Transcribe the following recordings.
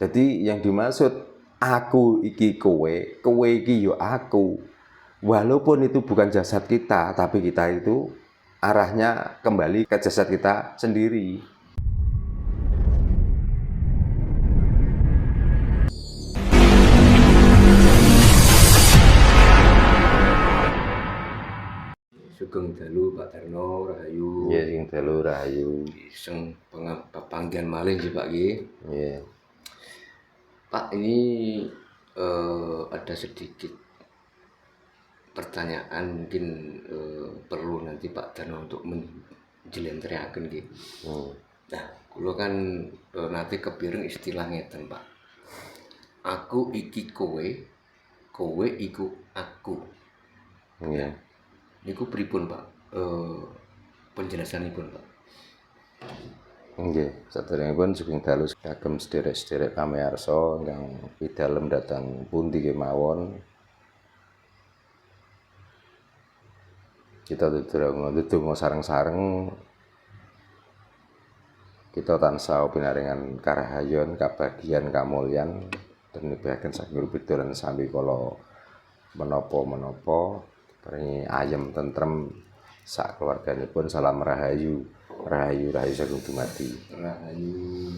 Jadi yang dimaksud aku iki kowe, kowe iki yo aku. Walaupun itu bukan jasad kita, tapi kita itu arahnya kembali ke jasad kita sendiri. Sugeng dalu Pak Tarno rahayu. Nggih, sing dalu rahayu. Iseng panggilan malih sih Pak nggih. Nggih. Pak, ini ada sedikit pertanyaan mungkin perlu nanti Pak Tarno untuk menjelentrehaken nggih. Nah, kula kan nanti kepireng istilah ngeten Pak. Aku iki kowe, kowe iku aku. Nggih. Niku pripun Pak? Penjelasanipun Pak. Nggih, saderengipun sugeng dalu kagem sederek-sederek pamirsa ingkang pidalem dhateng pundi kemawon. Kita ndedonga sareng-sareng kita tansah pinaringan karahayon, kabagyan, kamulyan dan nebahaken saking pituran sami kala menapa-menapa paringi ayem tentrem sak keluarganipun. Salam rahayu. Rahayu saking dumadi. Rahayu.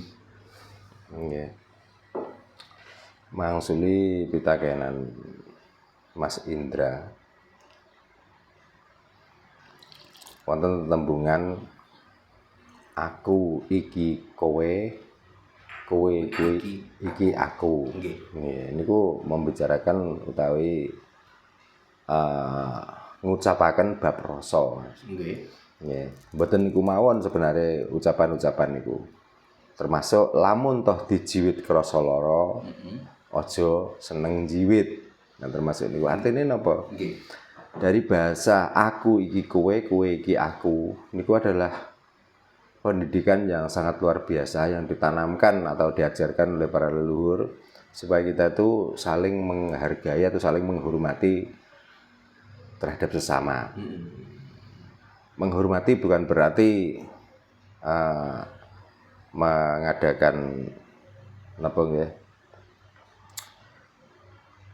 Nggih. Mangsuli pitakenan Mas Indra. Wonten tembungan aku iki kowe, kowe iki aku. Nggih, niku membicarakan utawi ngucapaken bab rasa. Nggih. Nggih, mboten niku mawon sebenarnya ucapan-ucapan niku. Termasuk lamun toh dijiwit krasa lara, aja seneng jiwit. Nah, termasuk niku artine napa? Nggih. Dari bahasa aku iki kowe, kowe iki aku, niku adalah pendidikan yang sangat luar biasa yang ditanamkan atau diajarkan oleh para leluhur supaya kita itu saling menghargai atau saling menghormati terhadap sesama. Menghormati bukan berarti mengadakan apa nggih?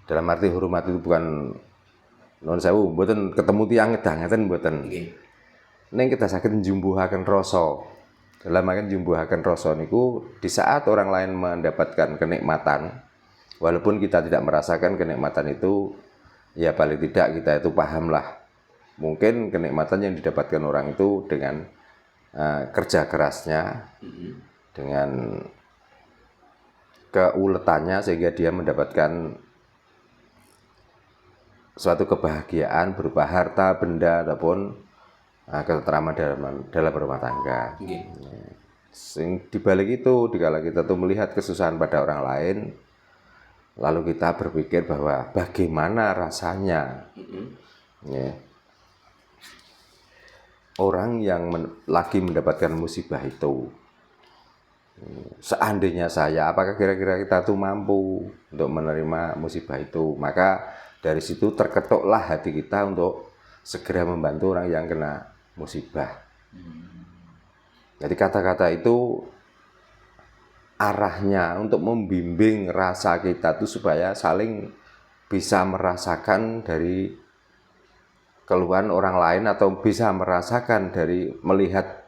Dalam arti hormat itu bukan nuwun sewu, mboten ketemu tiyang ngedah ngeten mboten. Nggih. Ning kita saged njumbuhaken rasa. Dalam arti njumbuhaken rasa niku di saat orang lain mendapatkan kenikmatan, walaupun kita tidak merasakan kenikmatan itu, ya paling tidak kita itu pahamlah. Mungkin kenikmatan yang didapatkan orang itu dengan kerja kerasnya, dengan keuletannya sehingga dia mendapatkan suatu kebahagiaan berupa harta, benda ataupun ketentraman dalam rumah tangga. Sing dibalik itu, dikala kita tuh melihat kesusahan pada orang lain, lalu kita berpikir bahwa bagaimana rasanya orang yang lagi mendapatkan musibah itu. Seandainya saya, apakah kira-kira kita tuh mampu untuk menerima musibah itu? Maka dari situ terketuklah hati kita untuk segera membantu orang yang kena musibah. Jadi kata-kata itu arahnya untuk membimbing rasa kita tuh supaya saling bisa merasakan dari keluhan orang lain atau bisa merasakan dari melihat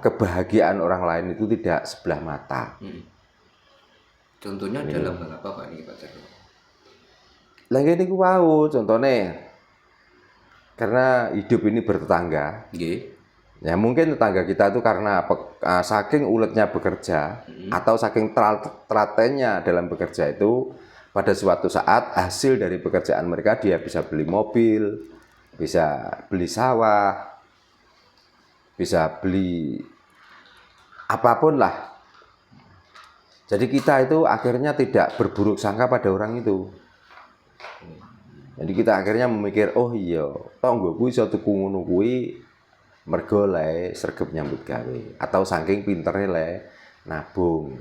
kebahagiaan orang lain itu tidak sebelah mata. Contohnya dalam hal apa Pak ini Pak Tarno? Lah ngene iku wau contone. Karena hidup ini bertetangga. Nggih. Ya mungkin tetangga kita itu karena saking uletnya bekerja atau saking telatennya dalam bekerja itu, pada suatu saat hasil dari pekerjaan mereka dia bisa beli mobil, bisa beli sawah, bisa beli apapun lah. Jadi kita itu akhirnya tidak berburuk sangka pada orang itu. Jadi kita akhirnya memikir, oh iya, tonggo kuwi iso tuku ngono kuwi mergo le sregep nyambut gawe atau saking pintere le nabung.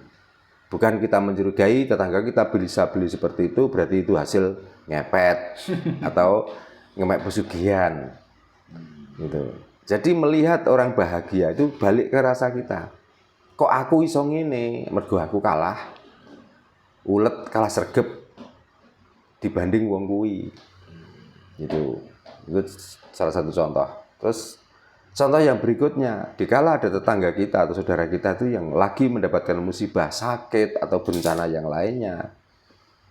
Bukan kita mencurigai tetangga kita bisa beli seperti itu berarti itu hasil ngepet atau ngemek pesugihan. Gitu. Jadi melihat orang bahagia itu balik ke rasa kita. kok aku iso ngene, mergo aku kalah ulet, kalah sregep dibanding wong kuwi. Gitu. Itu salah satu contoh. Terus contoh yang berikutnya, dikala ada tetangga kita atau saudara kita itu yang lagi mendapatkan musibah, sakit atau bencana yang lainnya.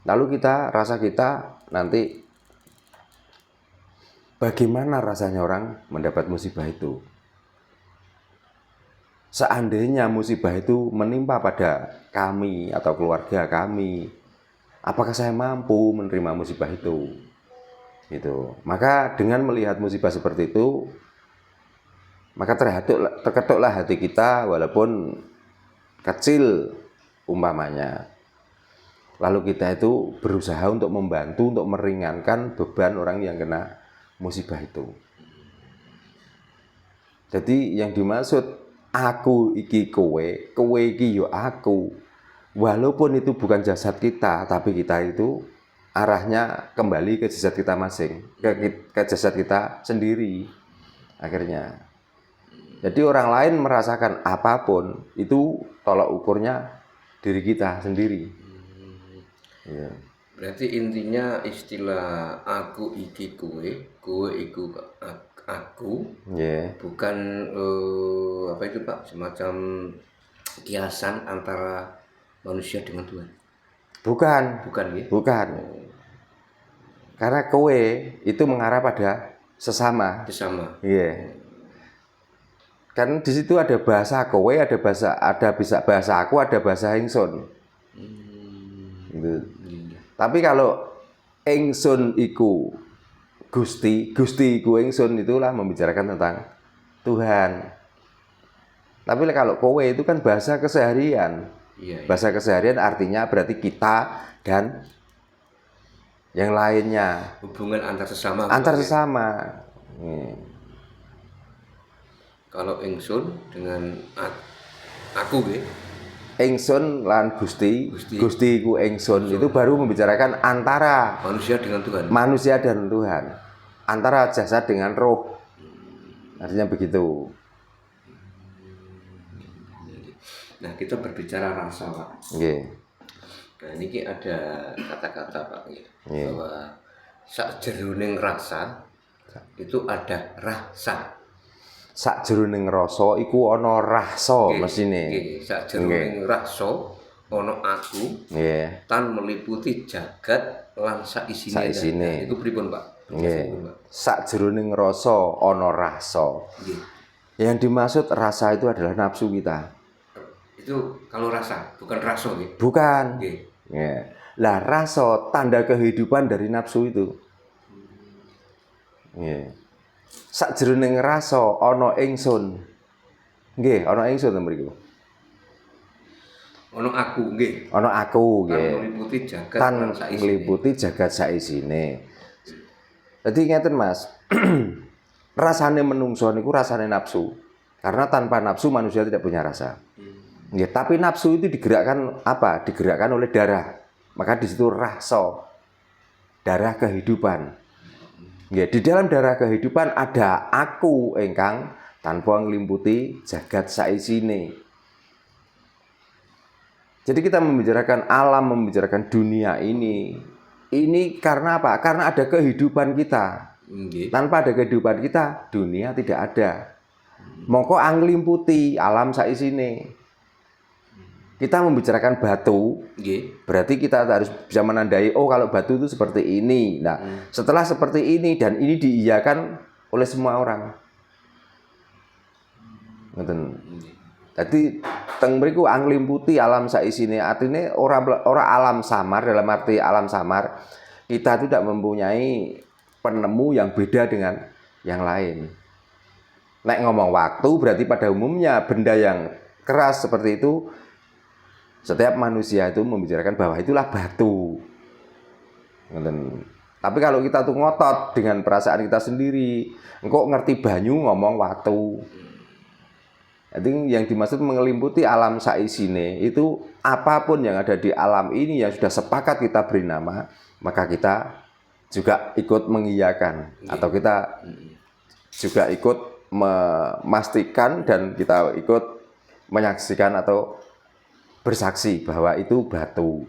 Lalu rasa kita nanti bagaimana rasanya orang mendapat musibah itu? Seandainya musibah itu menimpa pada kami atau keluarga kami, apakah saya mampu menerima musibah itu? Gitu. Maka dengan melihat musibah seperti itu, maka terketuklah hati kita walaupun kecil umpamanya. Lalu kita itu berusaha untuk membantu, untuk meringankan beban orang yang kena musibah itu. Jadi yang dimaksud aku iki kowe, kowe iki yo aku. Walaupun itu bukan jasad kita, tapi kita itu arahnya kembali ke jasad kita masing, ke jasad kita sendiri akhirnya. Jadi orang lain merasakan apapun itu tolak ukurnya diri kita sendiri. Ya. Berarti intinya istilah aku iki kowe, kowe iku aku, bukan apa itu Pak, semacam kiasan antara manusia dengan Tuhan. Bukan. Bukan ya? Bukan. Karena kowe itu mengarah pada sesama. Sesama. Iya. Kan di situ ada bahasa kowe, ada bahasa aku, ada bahasa ingsun. Gitu. Tapi kalau ingsun iku Gusti iku ingsun, itulah membicarakan tentang Tuhan. Tapi kalau kowe itu kan bahasa keseharian. Iya. Bahasa keseharian artinya berarti kita dan yang lainnya. Hubungan antar sesama. Antar sesama. Kalau ingsun dengan aku gitu. Ingsun lan Gusti iku ingsun, itu baru membicarakan antara manusia dengan Tuhan. Manusia dan Tuhan. Antara jasad dengan roh. Artinya begitu. Nah, kita berbicara rasa, Pak. Nah, ini ada kata-kata, Pak, bahwa sakjeroning rasa itu ada rasa. Sakjeroning rasa iku ana rasa mesine. Sakjeroning rasa ana aku. Tan meliputi jagat lan saisine. Itu pripun, Pak? Sakjeroning rasa ana rasa. Yang dimaksud rasa itu adalah nafsu kita. Itu kalau rasa, bukan raso gitu. Bukan. Lah rasa tanda kehidupan dari nafsu itu. Sakjeroning rasa ana ingsun. Nggih, ana ingsun to mriku. Ana aku nggih. Ana aku nggih. Tan meliputi jagat saisine. Jadi ngeten Mas. Rasane menungso niku rasane nafsu. Karena tanpa nafsu manusia tidak punya rasa. Ya, tapi nafsu itu digerakkan apa? Digerakkan oleh darah. Maka di situ rasa. Darah kehidupan. Ya, di dalam darah kehidupan ada aku ingkang tanpa nglimputi jagat saisine. Jadi kita membicarakan alam, membicarakan dunia ini karena apa? Karena ada kehidupan kita. Tanpa ada kehidupan kita, dunia tidak ada. Mongko anglimputi alam saisine. Kita membicarakan batu, berarti kita harus bisa menandai, oh kalau batu itu seperti ini. Nah, setelah seperti ini dan ini diiyakan oleh semua orang. Jadi teng mriku anglimputi alam saisine, artinya orang alam samar, dalam arti alam samar kita tidak mempunyai penemu yang beda dengan yang lain. Nek ngomong waktu berarti pada umumnya benda yang keras seperti itu, setiap manusia itu membicarakan bahwa itulah batu. Tapi kalau kita tuh ngotot dengan perasaan kita sendiri, engkau ngerti banyu ngomong watu. Jadi yang dimaksud mengelimputi alam saisine itu apapun yang ada di alam ini yang sudah sepakat kita beri nama, maka kita juga ikut mengiyakan atau kita juga ikut memastikan dan kita ikut menyaksikan atau bersaksi bahwa itu batu.